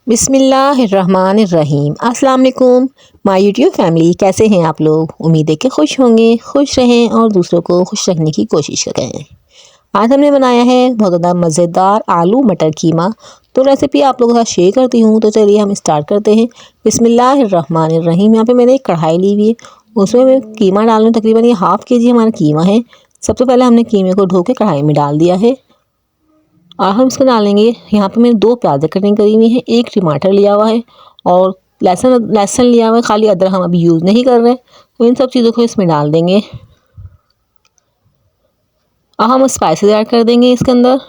बिस्मिल्लाहिर्रहमानिर्रहीम। अस्सलाम वालेकुम माय यूट्यूब फैमिली, कैसे हैं आप लोग। उम्मीद है कि खुश होंगे, खुश रहें और दूसरों को खुश रखने की कोशिश करें। आज हमने बनाया है बहुत ज़्यादा मज़ेदार आलू मटर कीमा। तो रेसिपी आप लोगों के साथ शेयर करती हूँ। तो चलिए हम स्टार्ट करते हैं। बिस्मिल्लाहिर्रहमानिर्रहीम। यहाँ पे मैंने एक कढ़ाई ली हुई है, उसमें मैं कीमा डाल रही हूँ। तकरीबन ये हाफ़ केजी हमारा कीमा है। सबसे पहले हमने कीमे को धो के कढ़ाई में डाल दिया है और हम इसको डालेंगे। यहाँ पे मैंने 2 प्याज कटिंग करी हुई है, 1 टमाटर लिया हुआ है और लहसुन लिया हुआ है। खाली अदरक हम अभी यूज़ नहीं कर रहे, तो इन सब चीज़ों को इसमें डाल देंगे। अब हम स्पाइसेस ऐड कर देंगे इसके अंदर।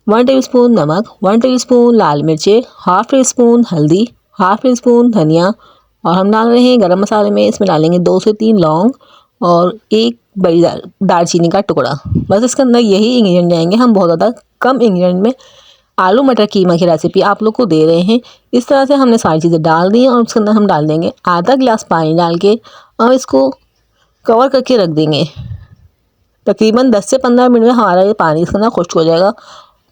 1 टेबलस्पून नमक, 1 टेबलस्पून लाल मिर्चें, हाफ़ टी स्पून हल्दी, हाफ़ टी स्पून धनिया और हम डाल रहे हैं गरम मसाले में। इसमें डालेंगे 2 से 3 लौंग और 1 बड़ी दालचीनी का टुकड़ा। बस इसके अंदर यही इंग्रेडिएंट जाएंगे। हम बहुत ज़्यादा कम इंग्रेडिएंट में आलू मटर कीमा की रेसिपी आप लोग को दे रहे हैं। इस तरह से हमने सारी चीज़ें डाल दी हैं और उसके अंदर हम डाल देंगे आधा गिलास पानी डाल के और इसको कवर करके रख देंगे। तकरीबन 10 से 15 मिनट में हमारा ये पानी इसके अंदर खुश्क हो जाएगा।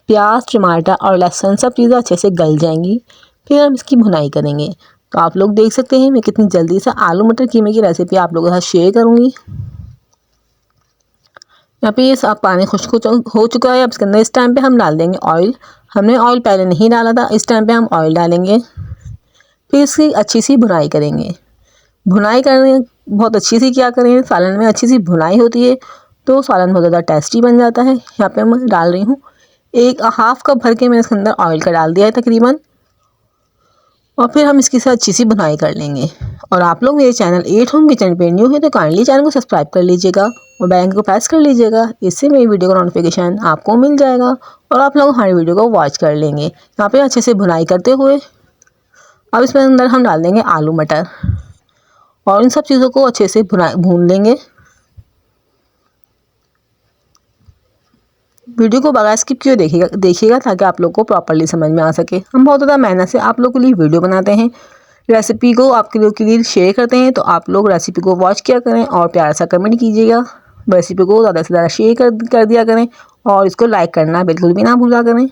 प्याज, टमाटर और लहसुन सब चीज़ें अच्छे से गल जाएंगी। फिर हम इसकी भुनाई करेंगे। तो आप लोग देख सकते हैं मैं कितनी जल्दी से आलू मटर कीमे की रेसिपी आप लोगों के साथ शेयर करूँगी। यहाँ पे ये साफ पानी खुश्क हो चुका है। अब इसके अंदर इस टाइम पे हम डाल देंगे ऑयल। हमने ऑयल पहले नहीं डाला था, इस टाइम पे हम ऑयल डालेंगे। फिर इसकी अच्छी सी भुनाई करेंगे। भुनाई करने बहुत अच्छी सी क्या करें, सालन में अच्छी सी भुनाई होती है तो सालन बहुत ज़्यादा टेस्टी बन जाता है। यहाँ पे मैं डाल रही हूँ 1 हाफ़ कप भर के मैंने इसके अंदर ऑयल का डाल दिया है तकरीबन। और फिर हम इसकी अच्छी सी भुनाई कर लेंगे। और आप लोग मेरे चैनल एट होम किचन पे न्यू है तो काइंडली चैनल को सब्सक्राइब कर लीजिएगा और बेल आइकन को प्रेस कर लीजिएगा। इससे मेरी वीडियो का नोटिफिकेशन आपको मिल जाएगा और आप लोग हमारी वीडियो को वॉच कर लेंगे। यहाँ पे अच्छे से भुनाई करते हुए अब इसमें अंदर हम डाल देंगे आलू मटर और इन सब चीज़ों को अच्छे से भून लेंगे। वीडियो को बगैर स्किप किए देखिएगा ताकि आप लोग को प्रॉपर्ली समझ में आ सके। हम बहुत ज़्यादा मेहनत से आप लोग के लिए वीडियो बनाते हैं, रेसिपी को आपके लोग के लिए शेयर करते हैं। तो आप लोग रेसिपी को वॉच किया करें और प्यार सा कमेंट कीजिएगा। रेसिपी को ज़्यादा से ज़्यादा शेयर कर दिया करें और इसको लाइक करना बिल्कुल भी ना भूला करें।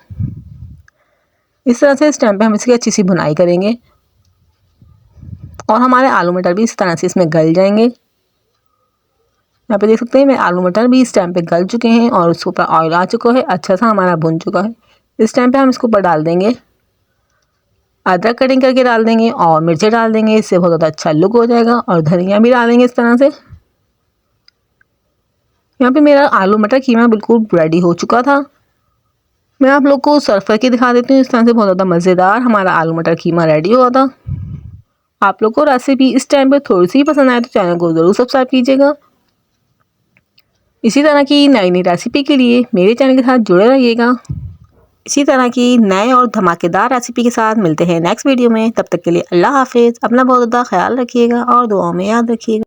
इस तरह से इस टाइम पे हम इसकी अच्छी सी भुनाई करेंगे और हमारे आलू मटर भी इस तरह से इसमें गल जाएंगे। यहाँ पे देख सकते हैं मैं आलू मटर भी इस टाइम पे गल चुके हैं और उसके ऊपर ऑयल आ चुका है, अच्छा सा हमारा भुन चुका है। इस टाइम पे हम इसके ऊपर डाल देंगे अदरक कटिंग करके डाल देंगे और मिर्चें डाल देंगे, इससे बहुत ज़्यादा अच्छा लुक हो जाएगा। और धनिया भी डालेंगे इस तरह से। यहाँ पे मेरा आलू मटर कीमा बिल्कुल रेडी हो चुका था। मैं आप लोग को सर्व करके दिखा देती हूँ। इस तरह से बहुत ज़्यादा मज़ेदार हमारा आलू मटर कीमा रेडी हुआ था। आप लोग को रेसिपी इस टाइम पर थोड़ी सी पसंद आए तो चैनल को ज़रूर सब्सक्राइब कीजिएगा। इसी तरह की नई नई रेसिपी के लिए मेरे चैनल के साथ जुड़े रहिएगा। इसी तरह की नए और धमाकेदार रेसिपी के साथ मिलते हैं नेक्स्ट वीडियो में। तब तक के लिए अल्लाह हाफिज़। अपना बहुत ज़्यादा ख्याल रखिएगा और दुआओं में याद रखिएगा।